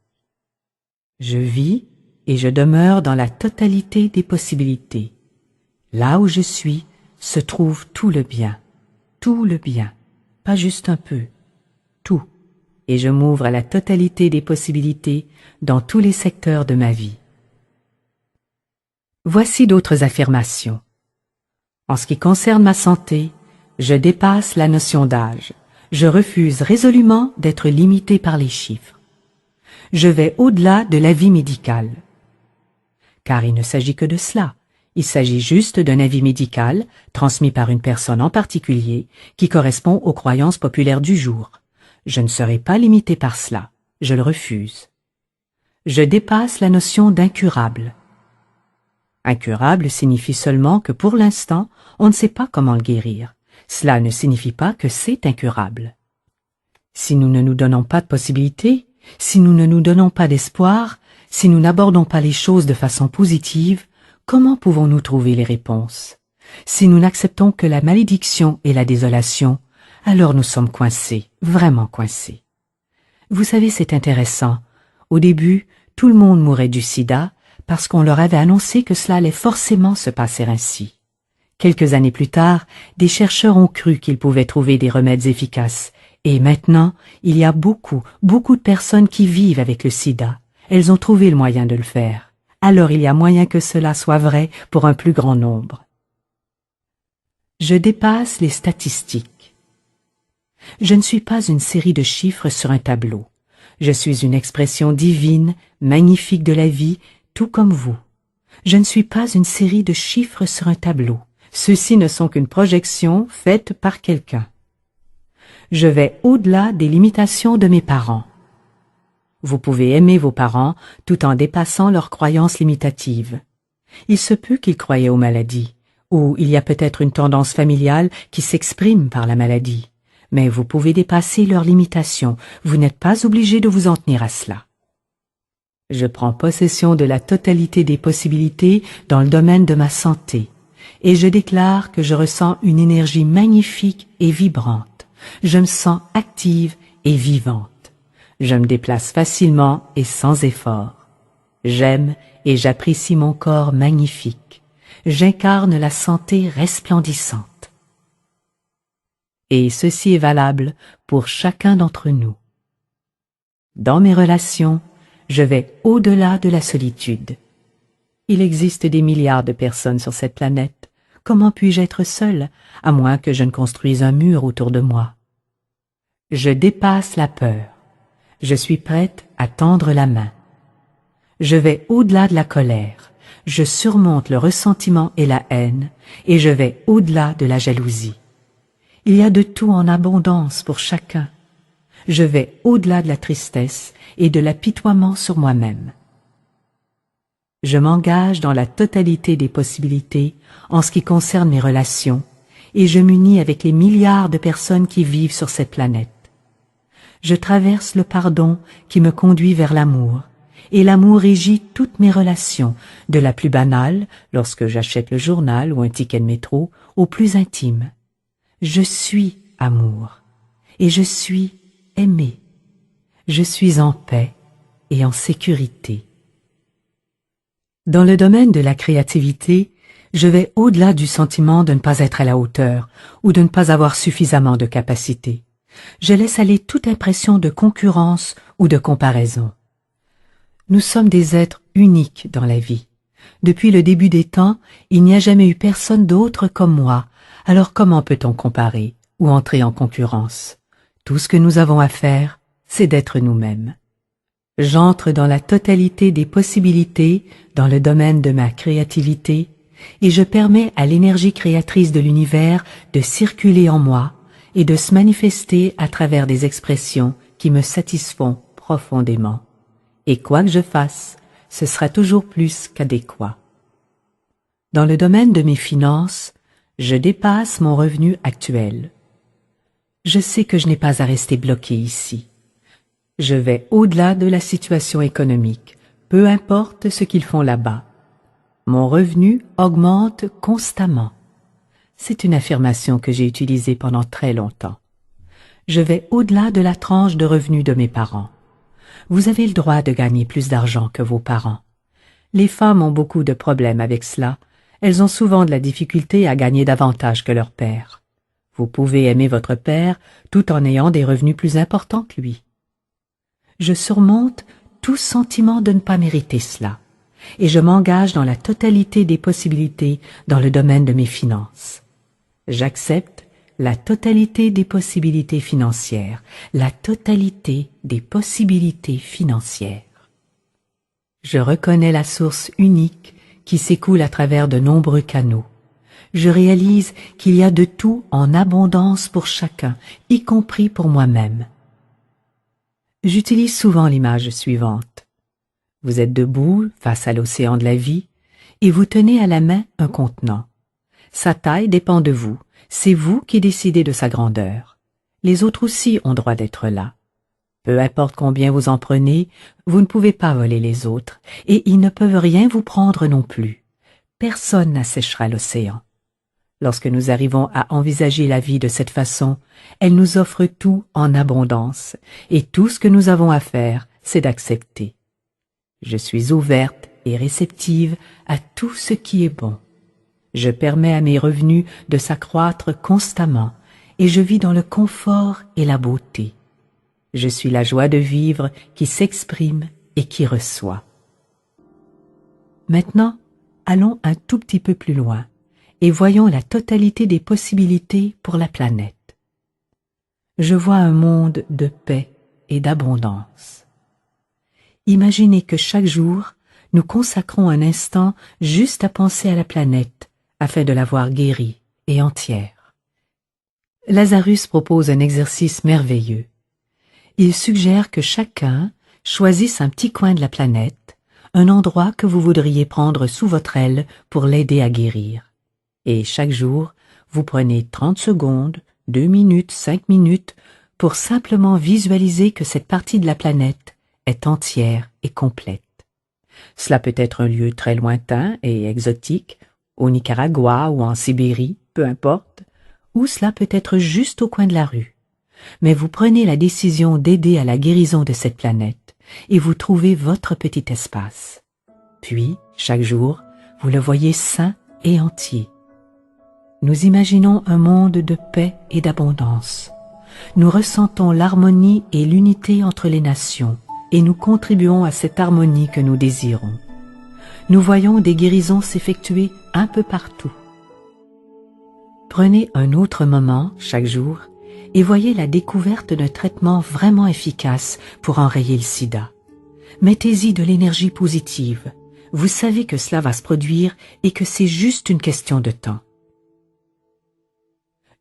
Je vis et je demeure dans la totalité des possibilités. Là où je suis se trouve tout le bien, pas juste un peu, tout. Et je m'ouvre à la totalité des possibilités dans tous les secteurs de ma vie. Voici d'autres affirmations. En ce qui concerne ma santé, je dépasse la notion d'âge. Je refuse résolument d'être limité par les chiffres. Je vais au-delà de l'avis médical. Car il ne s'agit que de cela. Il s'agit juste d'un avis médical transmis par une personne en particulier qui correspond aux croyances populaires du jour. Je ne serai pas limité par cela. Je le refuse. Je dépasse la notion d'incurable. Incurable signifie seulement que pour l'instant, on ne sait pas comment le guérir. Cela ne signifie pas que c'est incurable. Si nous ne nous donnons pas de possibilités, si nous ne nous donnons pas d'espoir, si nous n'abordons pas les choses de façon positive, comment pouvons-nous trouver les réponses? Si nous n'acceptons que la malédiction et la désolation, alors nous sommes coincés, vraiment coincés. Vous savez, c'est intéressant. Au début, tout le monde mourait du sida parce qu'on leur avait annoncé que cela allait forcément se passer ainsi. Quelques années plus tard, des chercheurs ont cru qu'ils pouvaient trouver des remèdes efficaces. Et maintenant, il y a beaucoup de personnes qui vivent avec le sida. Elles ont trouvé le moyen de le faire. Alors il y a moyen que cela soit vrai pour un plus grand nombre. Je dépasse les statistiques. Je ne suis pas une série de chiffres sur un tableau. Je suis une expression divine, magnifique de la vie, tout comme vous. Je ne suis pas une série de chiffres sur un tableau. Ceux-ci ne sont qu'une projection faite par quelqu'un. Je vais au-delà des limitations de mes parents. Vous pouvez aimer vos parents tout en dépassant leurs croyances limitatives. Il se peut qu'ils croyaient aux maladies, ou il y a peut-être une tendance familiale qui s'exprime par la maladie. Mais vous pouvez dépasser leurs limitations, vous n'êtes pas obligé de vous en tenir à cela. Je prends possession de la totalité des possibilités dans le domaine de ma santé, et je déclare que je ressens une énergie magnifique et vibrante. Je me sens active et vivante. Je me déplace facilement et sans effort. J'aime et j'apprécie mon corps magnifique. J'incarne la santé resplendissante. Et ceci est valable pour chacun d'entre nous. Dans mes relations, je vais au-delà de la solitude. Il existe des milliards de personnes sur cette planète. Comment puis-je être seul, à moins que je ne construise un mur autour de moi? Je dépasse la peur. Je suis prête à tendre la main. Je vais au-delà de la colère. Je surmonte le ressentiment et la haine, et je vais au-delà de la jalousie. Il y a de tout en abondance pour chacun. Je vais au-delà de la tristesse et de l'apitoiement sur moi-même. Je m'engage dans la totalité des possibilités en ce qui concerne mes relations, et je m'unis avec les milliards de personnes qui vivent sur cette planète. Je traverse le pardon qui me conduit vers l'amour, et l'amour régit toutes mes relations, de la plus banale, lorsque j'achète le journal ou un ticket de métro, au plus intime. Je suis amour, et je suis aimé. Je suis en paix et en sécurité. Dans le domaine de la créativité, je vais au-delà du sentiment de ne pas être à la hauteur ou de ne pas avoir suffisamment de capacité. Je laisse aller toute impression de concurrence ou de comparaison. Nous sommes des êtres uniques dans la vie. Depuis le début des temps, il n'y a jamais eu personne d'autre comme moi. Alors comment peut-on comparer ou entrer en concurrence? Tout ce que nous avons à faire, c'est d'être nous-mêmes. J'entre dans la totalité des possibilités dans le domaine de ma créativité et je permets à l'énergie créatrice de l'univers de circuler en moi et de se manifester à travers des expressions qui me satisfont profondément. Et quoi que je fasse, ce sera toujours plus qu'adéquat. Dans le domaine de mes finances, je dépasse mon revenu actuel. Je sais que je n'ai pas à rester bloqué ici. Je vais au-delà de la situation économique, peu importe ce qu'ils font là-bas. Mon revenu augmente constamment. C'est une affirmation que j'ai utilisée pendant très longtemps. Je vais au-delà de la tranche de revenus de mes parents. Vous avez le droit de gagner plus d'argent que vos parents. Les femmes ont beaucoup de problèmes avec cela. Elles ont souvent de la difficulté à gagner davantage que leur père. Vous pouvez aimer votre père tout en ayant des revenus plus importants que lui. Je surmonte tout sentiment de ne pas mériter cela, et je m'engage dans la totalité des possibilités dans le domaine de mes finances. J'accepte la totalité des possibilités financières, la totalité des possibilités financières. Je reconnais la source unique qui s'écoule à travers de nombreux canaux. Je réalise qu'il y a de tout en abondance pour chacun, y compris pour moi-même. J'utilise souvent l'image suivante. Vous êtes debout face à l'océan de la vie et vous tenez à la main un contenant. Sa taille dépend de vous, c'est vous qui décidez de sa grandeur. Les autres aussi ont droit d'être là. Peu importe combien vous en prenez, vous ne pouvez pas voler les autres et ils ne peuvent rien vous prendre non plus. Personne n'asséchera l'océan. Lorsque nous arrivons à envisager la vie de cette façon, elle nous offre tout en abondance, et tout ce que nous avons à faire, c'est d'accepter. Je suis ouverte et réceptive à tout ce qui est bon. Je permets à mes revenus de s'accroître constamment et je vis dans le confort et la beauté. Je suis la joie de vivre qui s'exprime et qui reçoit. Maintenant, allons un tout petit peu plus loin et voyons la totalité des possibilités pour la planète. Je vois un monde de paix et d'abondance. Imaginez que chaque jour, nous consacrons un instant juste à penser à la planète afin de la voir guérie et entière. Lazarus propose un exercice merveilleux. Il suggère que chacun choisisse un petit coin de la planète, un endroit que vous voudriez prendre sous votre aile pour l'aider à guérir. Et chaque jour, vous prenez 30 secondes, 2 minutes, 5 minutes pour simplement visualiser que cette partie de la planète est entière et complète. Cela peut être un lieu très lointain et exotique, au Nicaragua ou en Sibérie, peu importe, ou cela peut être juste au coin de la rue. Mais vous prenez la décision d'aider à la guérison de cette planète et vous trouvez votre petit espace. Puis, chaque jour, vous le voyez sain et entier. Nous imaginons un monde de paix et d'abondance. Nous ressentons l'harmonie et l'unité entre les nations et nous contribuons à cette harmonie que nous désirons. Nous voyons des guérisons s'effectuer un peu partout. Prenez un autre moment chaque jour et voyez la découverte d'un traitement vraiment efficace pour enrayer le sida. Mettez-y de l'énergie positive. Vous savez que cela va se produire et que c'est juste une question de temps.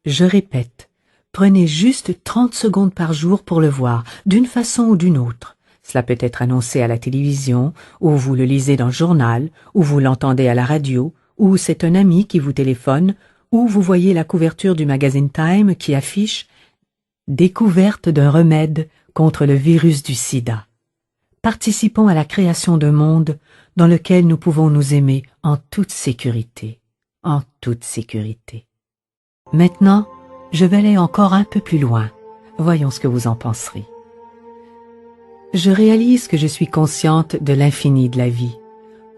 Je répète, prenez juste 30 secondes par jour pour le voir, d'une façon ou d'une autre. Cela peut être annoncé à la télévision, ou vous le lisez dans le journal, ou vous l'entendez à la radio, ou c'est un ami qui vous téléphone, ou vous voyez la couverture du magazine Time qui affiche « Découverte d'un remède contre le virus du sida ». Participons à la création d'un monde dans lequel nous pouvons nous aimer en toute sécurité. En toute sécurité. Maintenant, je vais aller encore un peu plus loin. Voyons ce que vous en penserez. Je réalise que je suis consciente de l'infini de la vie.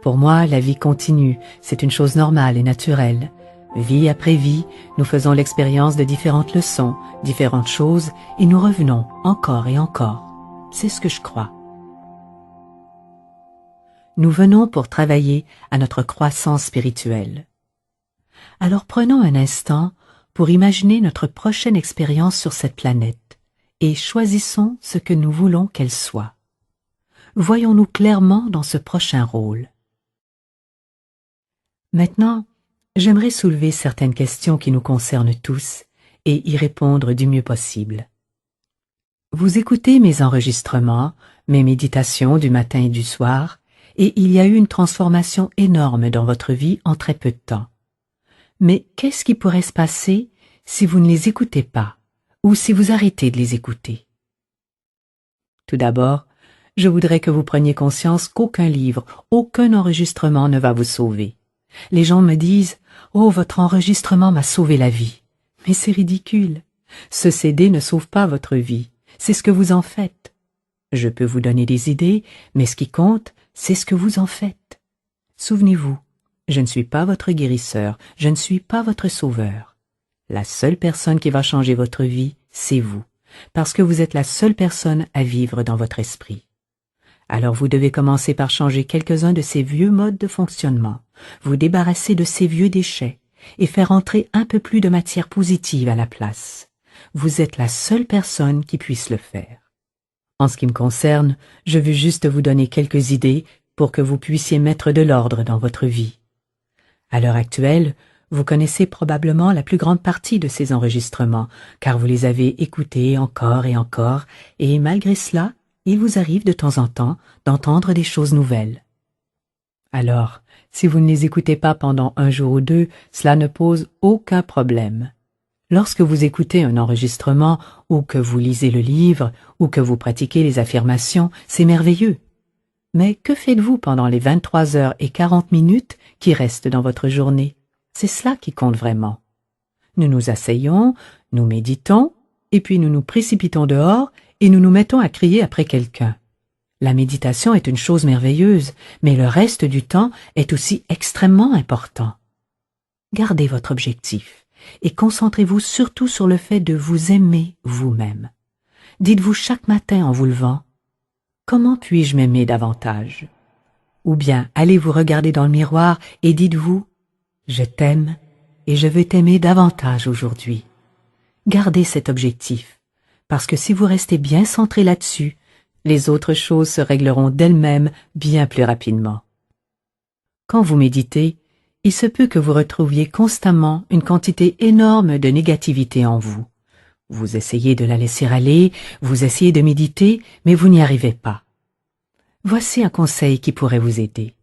Pour moi, la vie continue, c'est une chose normale et naturelle. Vie après vie, nous faisons l'expérience de différentes leçons, différentes choses, et nous revenons encore et encore. C'est ce que je crois. Nous venons pour travailler à notre croissance spirituelle. Alors prenons un instant pour imaginer notre prochaine expérience sur cette planète et choisissons ce que nous voulons qu'elle soit. Voyons-nous clairement dans ce prochain rôle. Maintenant, j'aimerais soulever certaines questions qui nous concernent tous et y répondre du mieux possible. Vous écoutez mes enregistrements, mes méditations du matin et du soir, et il y a eu une transformation énorme dans votre vie en très peu de temps. Mais qu'est-ce qui pourrait se passer si vous ne les écoutez pas, ou si vous arrêtez de les écouter? Tout d'abord, je voudrais que vous preniez conscience qu'aucun livre, aucun enregistrement ne va vous sauver. Les gens me disent « Oh, votre enregistrement m'a sauvé la vie ». Mais c'est ridicule. Ce CD ne sauve pas votre vie, c'est ce que vous en faites. Je peux vous donner des idées, mais ce qui compte, c'est ce que vous en faites. Souvenez-vous, je ne suis pas votre guérisseur, je ne suis pas votre sauveur. La seule personne qui va changer votre vie, c'est vous, parce que vous êtes la seule personne à vivre dans votre esprit. Alors vous devez commencer par changer quelques-uns de ces vieux modes de fonctionnement, vous débarrasser de ces vieux déchets et faire entrer un peu plus de matière positive à la place. Vous êtes la seule personne qui puisse le faire. En ce qui me concerne, je veux juste vous donner quelques idées pour que vous puissiez mettre de l'ordre dans votre vie. À l'heure actuelle, vous connaissez probablement la plus grande partie de ces enregistrements, car vous les avez écoutés encore et encore, et malgré cela, il vous arrive de temps en temps d'entendre des choses nouvelles. Alors, si vous ne les écoutez pas pendant un jour ou deux, cela ne pose aucun problème. Lorsque vous écoutez un enregistrement, ou que vous lisez le livre, ou que vous pratiquez les affirmations, c'est merveilleux. Mais que faites-vous pendant les 23h40 qui restent dans votre journée? C'est cela qui compte vraiment. Nous nous asseyons, nous méditons, et puis nous nous précipitons dehors et nous nous mettons à crier après quelqu'un. La méditation est une chose merveilleuse, mais le reste du temps est aussi extrêmement important. Gardez votre objectif et concentrez-vous surtout sur le fait de vous aimer vous-même. Dites-vous chaque matin en vous levant « Comment puis-je m'aimer davantage ?» Ou bien allez vous regarder dans le miroir et dites-vous « Je t'aime et je veux t'aimer davantage aujourd'hui. » Gardez cet objectif, parce que si vous restez bien centré là-dessus, les autres choses se régleront d'elles-mêmes bien plus rapidement. Quand vous méditez, il se peut que vous retrouviez constamment une quantité énorme de négativité en vous. Vous essayez de la laisser aller, vous essayez de méditer, mais vous n'y arrivez pas. Voici un conseil qui pourrait vous aider.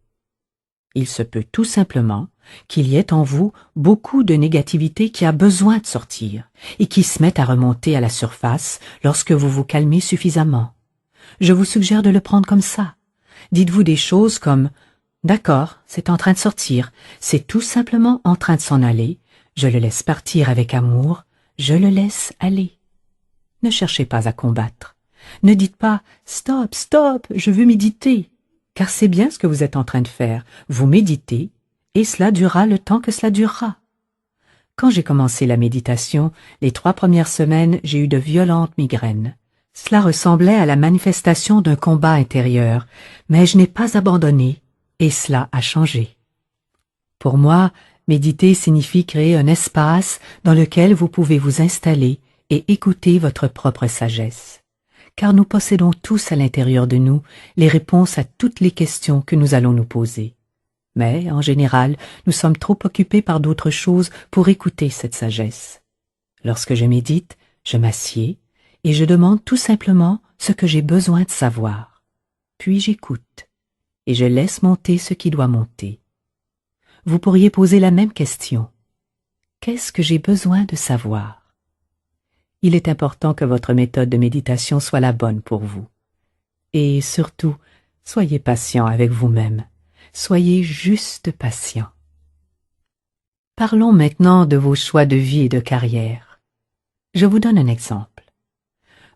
Il se peut tout simplement qu'il y ait en vous beaucoup de négativité qui a besoin de sortir et qui se met à remonter à la surface lorsque vous vous calmez suffisamment. Je vous suggère de le prendre comme ça. Dites-vous des choses comme « D'accord, c'est en train de sortir, c'est tout simplement en train de s'en aller, je le laisse partir avec amour, je le laisse aller. » Ne cherchez pas à combattre. Ne dites pas « Stop, stop, je veux méditer », car c'est bien ce que vous êtes en train de faire. Vous méditez, et cela durera le temps que cela durera. Quand j'ai commencé la méditation, les 3 premières semaines, j'ai eu de violentes migraines. Cela ressemblait à la manifestation d'un combat intérieur, mais je n'ai pas abandonné, et cela a changé. Pour moi, méditer signifie créer un espace dans lequel vous pouvez vous installer et écouter votre propre sagesse. Car nous possédons tous à l'intérieur de nous les réponses à toutes les questions que nous allons nous poser. Mais, en général, nous sommes trop occupés par d'autres choses pour écouter cette sagesse. Lorsque je médite, je m'assieds et je demande tout simplement ce que j'ai besoin de savoir. Puis j'écoute et je laisse monter ce qui doit monter. Vous pourriez poser la même question. Qu'est-ce que j'ai besoin de savoir? Il est important que votre méthode de méditation soit la bonne pour vous. Et surtout, soyez patient avec vous-même. Soyez juste patient. Parlons maintenant de vos choix de vie et de carrière. Je vous donne un exemple.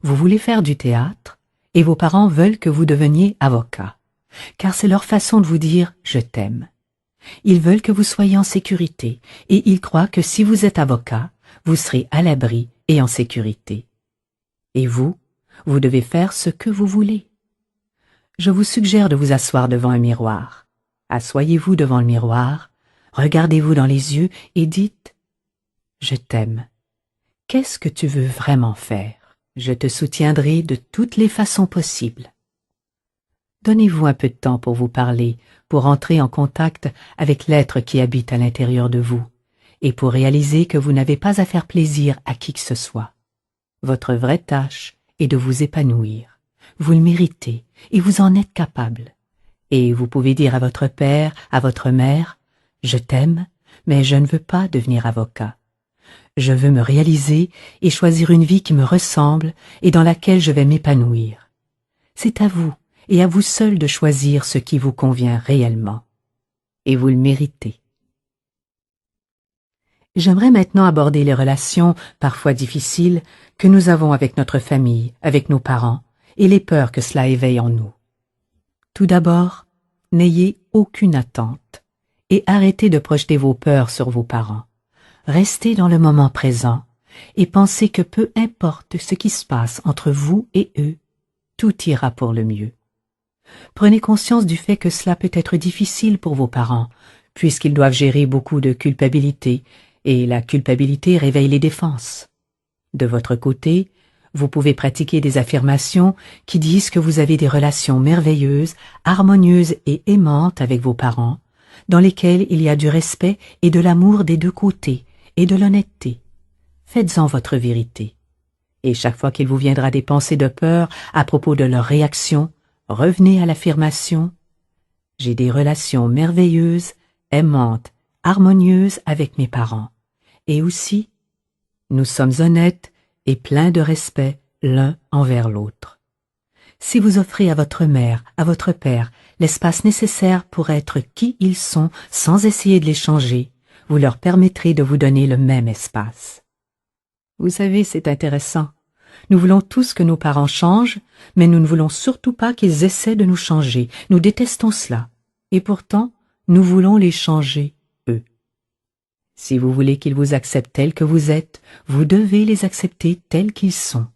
Vous voulez faire du théâtre et vos parents veulent que vous deveniez avocat, car c'est leur façon de vous dire « je t'aime ». Ils veulent que vous soyez en sécurité et ils croient que si vous êtes avocat, vous serez à l'abri et en sécurité. Et vous, vous devez faire ce que vous voulez. Je vous suggère de vous asseoir devant un miroir. Assoyez-vous devant le miroir, regardez-vous dans les yeux et dites « Je t'aime. Qu'est-ce que tu veux vraiment faire? Je te soutiendrai de toutes les façons possibles. » Donnez-vous un peu de temps pour vous parler, pour entrer en contact avec l'être qui habite à l'intérieur de vous, et pour réaliser que vous n'avez pas à faire plaisir à qui que ce soit. Votre vraie tâche est de vous épanouir. Vous le méritez et vous en êtes capable. Et vous pouvez dire à votre père, à votre mère, « Je t'aime, mais je ne veux pas devenir avocat. Je veux me réaliser et choisir une vie qui me ressemble et dans laquelle je vais m'épanouir. » C'est à vous et à vous seul de choisir ce qui vous convient réellement. Et vous le méritez. J'aimerais maintenant aborder les relations, parfois difficiles, que nous avons avec notre famille, avec nos parents, et les peurs que cela éveille en nous. Tout d'abord, n'ayez aucune attente, et arrêtez de projeter vos peurs sur vos parents. Restez dans le moment présent, et pensez que peu importe ce qui se passe entre vous et eux, tout ira pour le mieux. Prenez conscience du fait que cela peut être difficile pour vos parents, puisqu'ils doivent gérer beaucoup de culpabilité, et la culpabilité réveille les défenses. De votre côté, vous pouvez pratiquer des affirmations qui disent que vous avez des relations merveilleuses, harmonieuses et aimantes avec vos parents, dans lesquelles il y a du respect et de l'amour des deux côtés, et de l'honnêteté. Faites-en votre vérité. Et chaque fois qu'il vous viendra des pensées de peur à propos de leur réaction, revenez à l'affirmation « J'ai des relations merveilleuses, aimantes, harmonieuses avec mes parents. » Et aussi, nous sommes honnêtes et pleins de respect l'un envers l'autre. Si vous offrez à votre mère, à votre père, l'espace nécessaire pour être qui ils sont sans essayer de les changer, vous leur permettrez de vous donner le même espace. Vous savez, c'est intéressant. Nous voulons tous que nos parents changent, mais nous ne voulons surtout pas qu'ils essaient de nous changer. Nous détestons cela. Et pourtant, nous voulons les changer, eux. Si vous voulez qu'ils vous acceptent tels que vous êtes, vous devez les accepter tels qu'ils sont.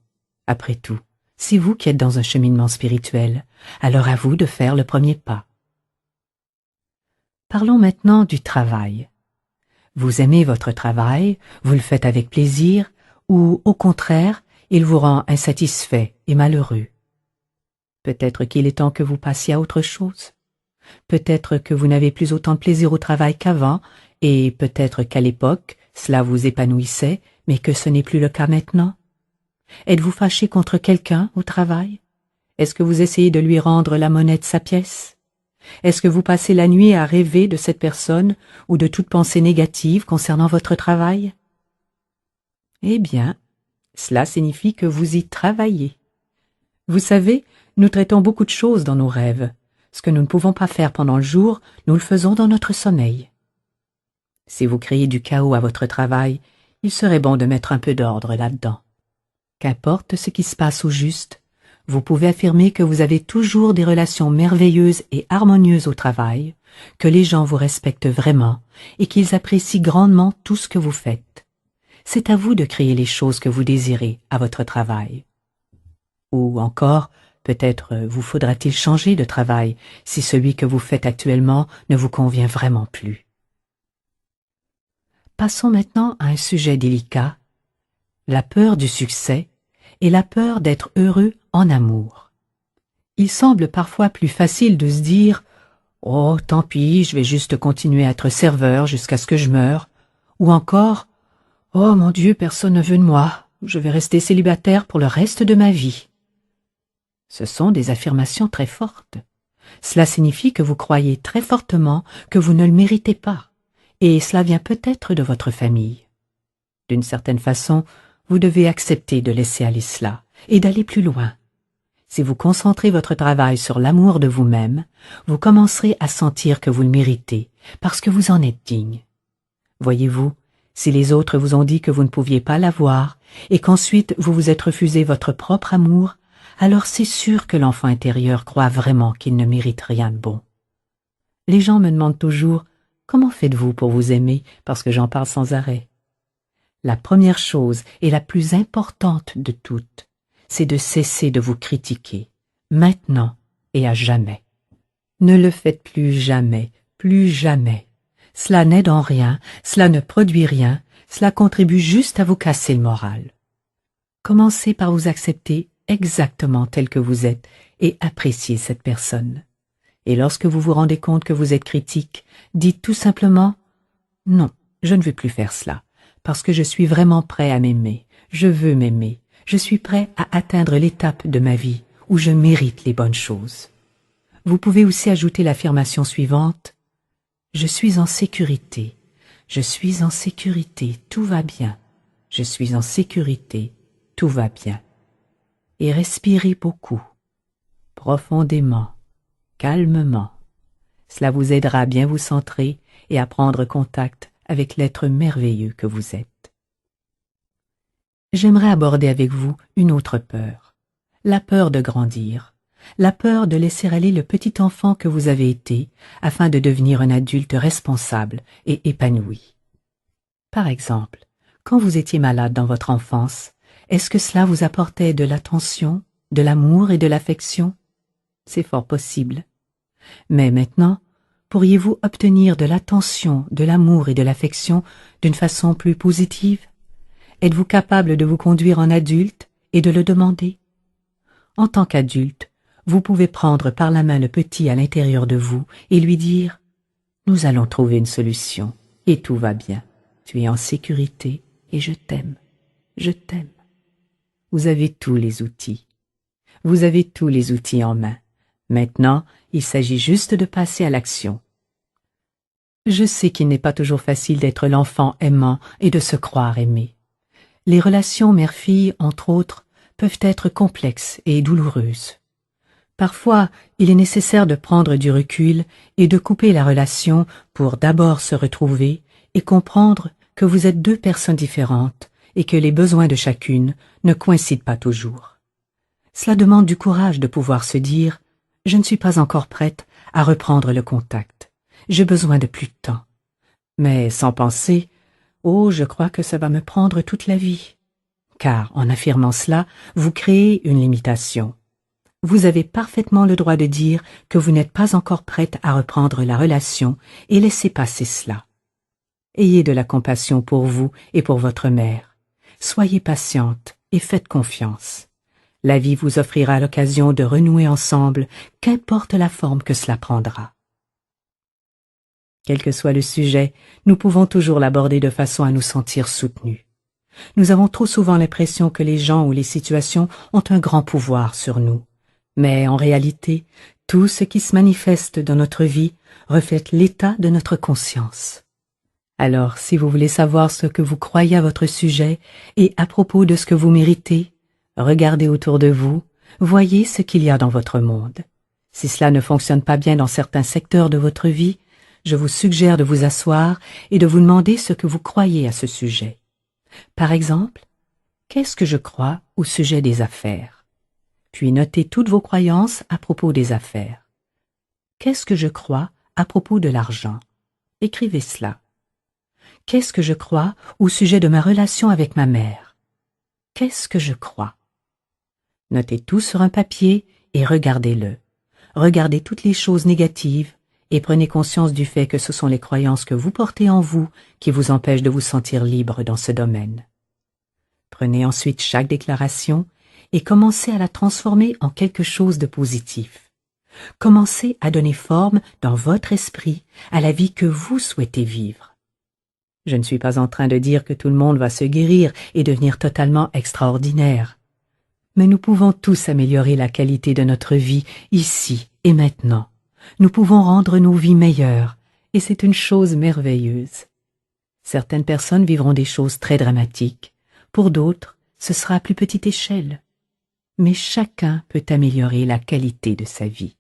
Après tout, c'est vous qui êtes dans un cheminement spirituel, alors à vous de faire le premier pas. Parlons maintenant du travail. Vous aimez votre travail, vous le faites avec plaisir, ou au contraire, il vous rend insatisfait et malheureux. Peut-être qu'il est temps que vous passiez à autre chose. Peut-être que vous n'avez plus autant de plaisir au travail qu'avant, et peut-être qu'à l'époque, cela vous épanouissait, mais que ce n'est plus le cas maintenant. Êtes-vous fâché contre quelqu'un au travail? Est-ce que vous essayez de lui rendre la monnaie de sa pièce? Est-ce que vous passez la nuit à rêver de cette personne ou de toute pensée négative concernant votre travail? Eh bien, cela signifie que vous y travaillez. Vous savez, nous traitons beaucoup de choses dans nos rêves. Ce que nous ne pouvons pas faire pendant le jour, nous le faisons dans notre sommeil. Si vous créez du chaos à votre travail, il serait bon de mettre un peu d'ordre là-dedans. Qu'importe ce qui se passe au juste, vous pouvez affirmer que vous avez toujours des relations merveilleuses et harmonieuses au travail, que les gens vous respectent vraiment et qu'ils apprécient grandement tout ce que vous faites. C'est à vous de créer les choses que vous désirez à votre travail. Ou encore, peut-être vous faudra-t-il changer de travail si celui que vous faites actuellement ne vous convient vraiment plus. Passons maintenant à un sujet délicat, la peur du succès et la peur d'être heureux en amour. Il semble parfois plus facile de se dire « Oh, tant pis, je vais juste continuer à être serveur jusqu'à ce que je meure » ou encore « Oh mon Dieu, personne ne veut de moi, je vais rester célibataire pour le reste de ma vie ». Ce sont des affirmations très fortes. Cela signifie que vous croyez très fortement que vous ne le méritez pas, et cela vient peut-être de votre famille. D'une certaine façon, vous devez accepter de laisser aller cela et d'aller plus loin. Si vous concentrez votre travail sur l'amour de vous-même, vous commencerez à sentir que vous le méritez, parce que vous en êtes digne. Voyez-vous, si les autres vous ont dit que vous ne pouviez pas l'avoir, et qu'ensuite vous vous êtes refusé votre propre amour, alors c'est sûr que l'enfant intérieur croit vraiment qu'il ne mérite rien de bon. Les gens me demandent toujours « Comment faites-vous pour vous aimer ?» parce que j'en parle sans arrêt. La première chose et la plus importante de toutes, c'est de cesser de vous critiquer, maintenant et à jamais. Ne le faites plus jamais, plus jamais. Cela n'aide en rien, cela ne produit rien, cela contribue juste à vous casser le moral. Commencez par vous accepter exactement tel que vous êtes et apprécier cette personne. Et lorsque vous vous rendez compte que vous êtes critique, dites tout simplement « Non, je ne veux plus faire cela, parce que je suis vraiment prêt à m'aimer, je veux m'aimer, je suis prêt à atteindre l'étape de ma vie où je mérite les bonnes choses. » Vous pouvez aussi ajouter l'affirmation suivante « Je suis en sécurité, je suis en sécurité, tout va bien, je suis en sécurité, tout va bien. » Et respirez beaucoup, profondément, calmement. Cela vous aidera à bien vous centrer et à prendre contact avec l'être merveilleux que vous êtes. J'aimerais aborder avec vous une autre peur, la peur de grandir, la peur de laisser aller le petit enfant que vous avez été afin de devenir un adulte responsable et épanoui. Par exemple, quand vous étiez malade dans votre enfance, est-ce que cela vous apportait de l'attention, de l'amour et de l'affection? C'est fort possible. Mais maintenant, pourriez-vous obtenir de l'attention, de l'amour et de l'affection d'une façon plus positive? Êtes-vous capable de vous conduire en adulte et de le demander? En tant qu'adulte, vous pouvez prendre par la main le petit à l'intérieur de vous et lui dire « Nous allons trouver une solution et tout va bien. Tu es en sécurité et je t'aime. Je t'aime. » Vous avez tous les outils. Vous avez tous les outils en main. Maintenant, il s'agit juste de passer à l'action. Je sais qu'il n'est pas toujours facile d'être l'enfant aimant et de se croire aimé. Les relations mère-fille, entre autres, peuvent être complexes et douloureuses. Parfois, il est nécessaire de prendre du recul et de couper la relation pour d'abord se retrouver et comprendre que vous êtes deux personnes différentes et que les besoins de chacune ne coïncident pas toujours. Cela demande du courage de pouvoir se dire « Je ne suis pas encore prête à reprendre le contact. J'ai besoin de plus de temps. » Mais sans penser Oh, je crois que ça va me prendre toute la vie. Car, en affirmant cela, vous créez une limitation. Vous avez parfaitement le droit de dire que vous n'êtes pas encore prête à reprendre la relation et laissez passer cela. Ayez de la compassion pour vous et pour votre mère. Soyez patiente et faites confiance. La vie vous offrira l'occasion de renouer ensemble, qu'importe la forme que cela prendra. Quel que soit le sujet, nous pouvons toujours l'aborder de façon à nous sentir soutenus. Nous avons trop souvent l'impression que les gens ou les situations ont un grand pouvoir sur nous. Mais en réalité, tout ce qui se manifeste dans notre vie reflète l'état de notre conscience. Alors, si vous voulez savoir ce que vous croyez à votre sujet et à propos de ce que vous méritez, regardez autour de vous, voyez ce qu'il y a dans votre monde. Si cela ne fonctionne pas bien dans certains secteurs de votre vie, je vous suggère de vous asseoir et de vous demander ce que vous croyez à ce sujet. Par exemple, qu'est-ce que je crois au sujet des affaires? Puis notez toutes vos croyances à propos des affaires. Qu'est-ce que je crois à propos de l'argent? Écrivez cela. Qu'est-ce que je crois au sujet de ma relation avec ma mère? Qu'est-ce que je crois? Notez tout sur un papier et regardez-le. Regardez toutes les choses négatives et prenez conscience du fait que ce sont les croyances que vous portez en vous qui vous empêchent de vous sentir libre dans ce domaine. Prenez ensuite chaque déclaration et commencez à la transformer en quelque chose de positif. Commencez à donner forme dans votre esprit à la vie que vous souhaitez vivre. Je ne suis pas en train de dire que tout le monde va se guérir et devenir totalement extraordinaire. Mais nous pouvons tous améliorer la qualité de notre vie ici et maintenant. Nous pouvons rendre nos vies meilleures, et c'est une chose merveilleuse. Certaines personnes vivront des choses très dramatiques. Pour d'autres, ce sera à plus petite échelle. Mais chacun peut améliorer la qualité de sa vie.